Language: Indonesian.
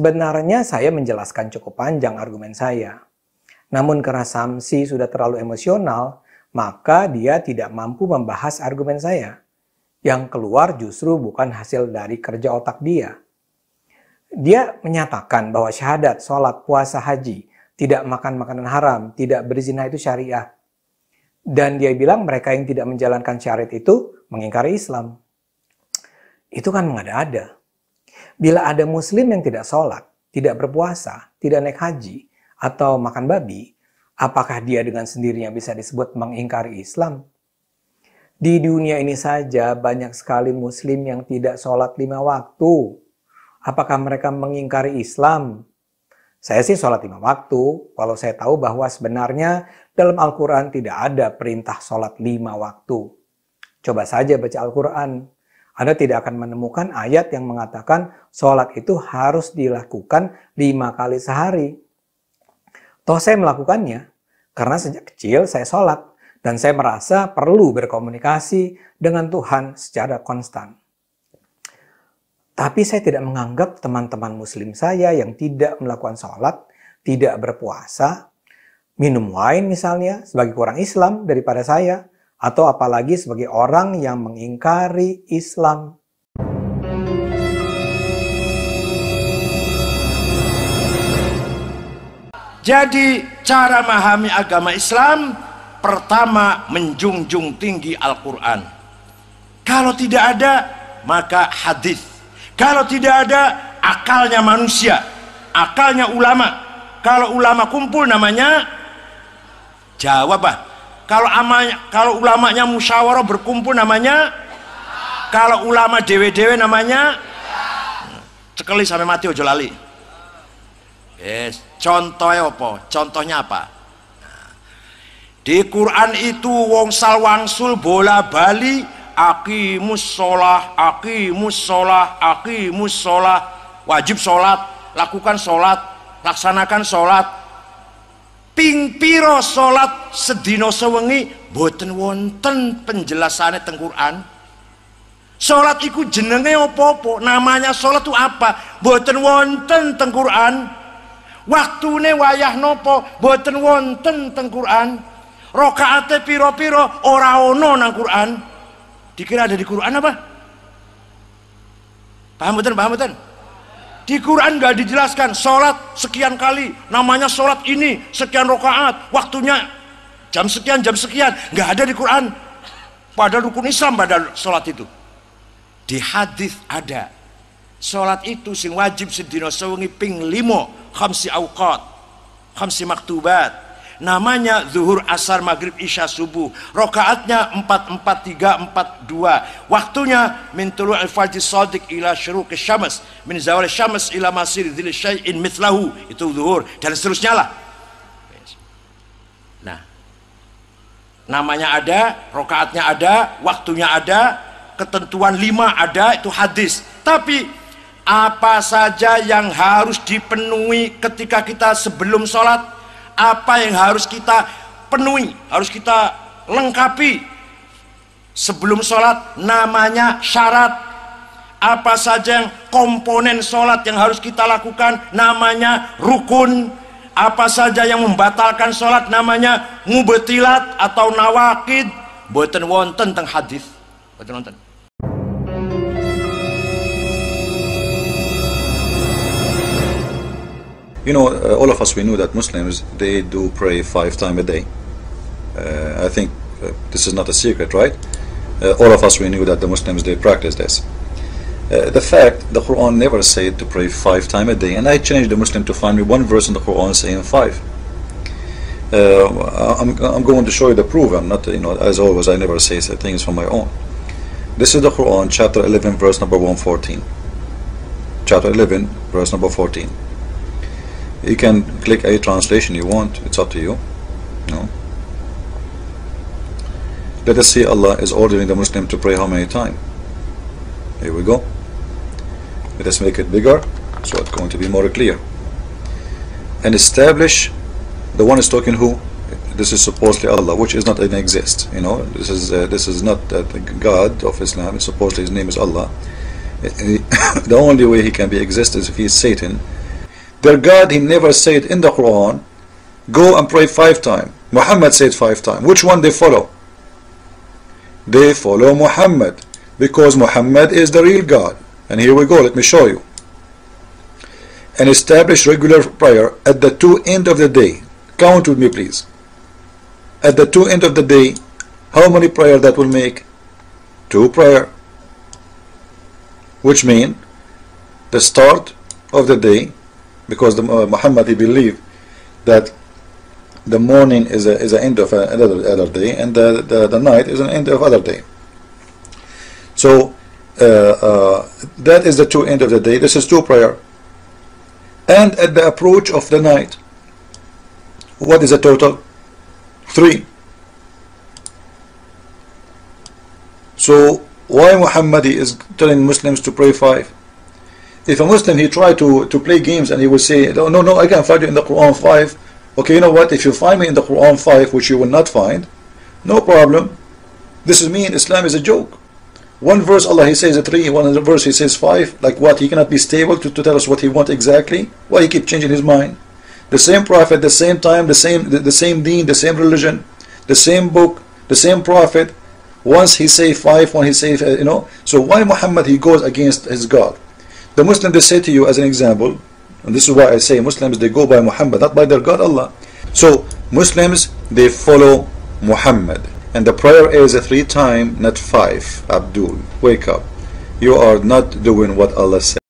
Sebenarnya saya menjelaskan cukup panjang argumen saya. Namun karena Samsi sudah terlalu emosional, maka dia tidak mampu membahas argumen saya. Yang keluar justru bukan hasil dari kerja otak dia. Dia menyatakan bahwa syahadat, sholat, puasa, haji, tidak makan makanan haram, tidak berzina itu syariah. Dan dia bilang mereka yang tidak menjalankan syariat itu mengingkari Islam. Itu kan mengada-ada. Bila ada muslim yang tidak sholat, tidak berpuasa, tidak naik haji, atau makan babi, apakah dia dengan sendirinya bisa disebut mengingkari Islam? Di dunia ini saja banyak sekali muslim yang tidak sholat 5 waktu. Apakah mereka mengingkari Islam? Saya sih sholat 5 waktu, walau saya tahu bahwa sebenarnya dalam Al-Quran tidak ada perintah sholat 5 waktu. Coba saja baca Al-Quran. Anda tidak akan menemukan ayat yang mengatakan sholat itu harus dilakukan 5 kali sehari. Toh saya melakukannya, karena sejak kecil saya sholat. Dan saya merasa perlu berkomunikasi dengan Tuhan secara konstan. Tapi saya tidak menganggap teman-teman muslim saya yang tidak melakukan sholat, tidak berpuasa, minum wine misalnya sebagai kurang Islam daripada saya, atau apalagi sebagai orang yang mengingkari Islam. Jadi cara memahami agama Islam, pertama menjunjung tinggi Al-Quran. Kalau tidak ada, maka hadis. Kalau tidak ada, akalnya manusia, akalnya ulama. Kalau ulama kumpul namanya jawab. Kalau ulamanya musyawarah berkumpul namanya, kalau ulama dewe-dewe namanya cekeli sampai mati ojo lali. Yes. Contohnya apa? Contohnya apa? Di Quran itu wong salwangsul bola bali aqimus sholah, aqimus sholah, aqimus sholah. Wajib sholat, lakukan sholat, laksanakan sholat. Ping piro sholat sedino sewengi boten wonten penjelasannya teng Quran. Sholat iku jenenge opo-opo, namanya sholat itu apa? Boten wonten teng Quran. Waktune wayah nopo boten wonten teng Quran. Rokaate piro-piro ora ono nang Quran. Dikira ada di Quran apa? Paham betul, paham betul? Di Quran nggak dijelaskan sholat sekian kali, namanya sholat ini sekian rokaat, waktunya jam sekian, nggak ada di Quran. Padahal rukun Islam pada sholat itu. Di hadis ada. Sholat itu sing wajib sedina sewengi ping 5 khamsi awqat, khamsi maktubat. Namanya zuhur, asar, maghrib, isya, subuh. Rokaatnya 4, 4, 3, 4, 2. Waktunya min tulu'il fajr shadiq ila syuruqis syams, min zawal syams ila masir dzil syai'in mithlahu. Itu zuhur dan seterusnya lah. Nah, namanya ada, rokaatnya ada, waktunya ada, ketentuan 5 ada, itu hadis. Tapi apa saja yang harus dipenuhi ketika kita sebelum sholat? Apa yang harus kita penuhi, harus kita lengkapi sebelum sholat? Namanya syarat. Apa saja yang komponen sholat yang harus kita lakukan? Namanya rukun. Apa saja yang membatalkan sholat? Namanya mubtilat atau nawakid. Boten wonten teng hadis. Boten wonten. You know, all of us, we know that Muslims, they do pray 5 times a day. I think this is not a secret, right? All of us, we knew that the Muslims, they practice this. The fact, the Quran never said to pray 5 times a day, and I challenged the Muslim to find me one verse in the Quran saying 5. I'm going to show you the proof. I'm not, you know, as always, I never say things from my own. This is the Quran, chapter 11, verse number 114. Chapter 11, verse number 14. You can click a translation you want, it's up to you. No. Let us see, Allah is ordering the Muslim to pray how many times? Here we go. Let us make it bigger, so it's going to be more clear. And establish, the one is talking who? This is supposedly Allah, which is not even exist. You know, this is not the God of Islam. Supposedly his name is Allah. The only way he can be exist is if he is Satan, Their God, he never said in the Quran, go and pray 5 times. Muhammad said 5 times. Which one they follow? They follow Muhammad, because Muhammad is the real God. And here we go, let me show you. And establish regular prayer at the 2 ends of the day. Count with me, please. At the 2 ends of the day, how many prayer that will make? 2 prayer. Which mean the start of the day, because the Muhammad, he believed that the morning is an end of another day, and the night is an end of other day. So that is the 2 ends of the day. This is 2 prayer. And at the approach of the night, what is the total? 3. So why Muhammad is telling Muslims to pray 5? If a Muslim, he try to play games and he will say, no, I can find you in the Quran 5. Okay, you know what, if you find me in the Quran 5, which you will not find, no problem. This is mean Islam is a joke. One verse Allah, he says 3, one verse he says 5. Like what? He cannot be stable to tell us what he wants exactly? Why he keep changing his mind? The same prophet, the same time, the same deen, the same religion, the same book, the same prophet. Once he say 5, one he say, so why Muhammad, he goes against his God? The Muslim, they say to you as an example, and this is why I say Muslims, they go by Muhammad, not by their God Allah. So Muslims, they follow Muhammad, and the prayer is 3 times, not 5. Abdul, wake up, you are not doing what Allah said.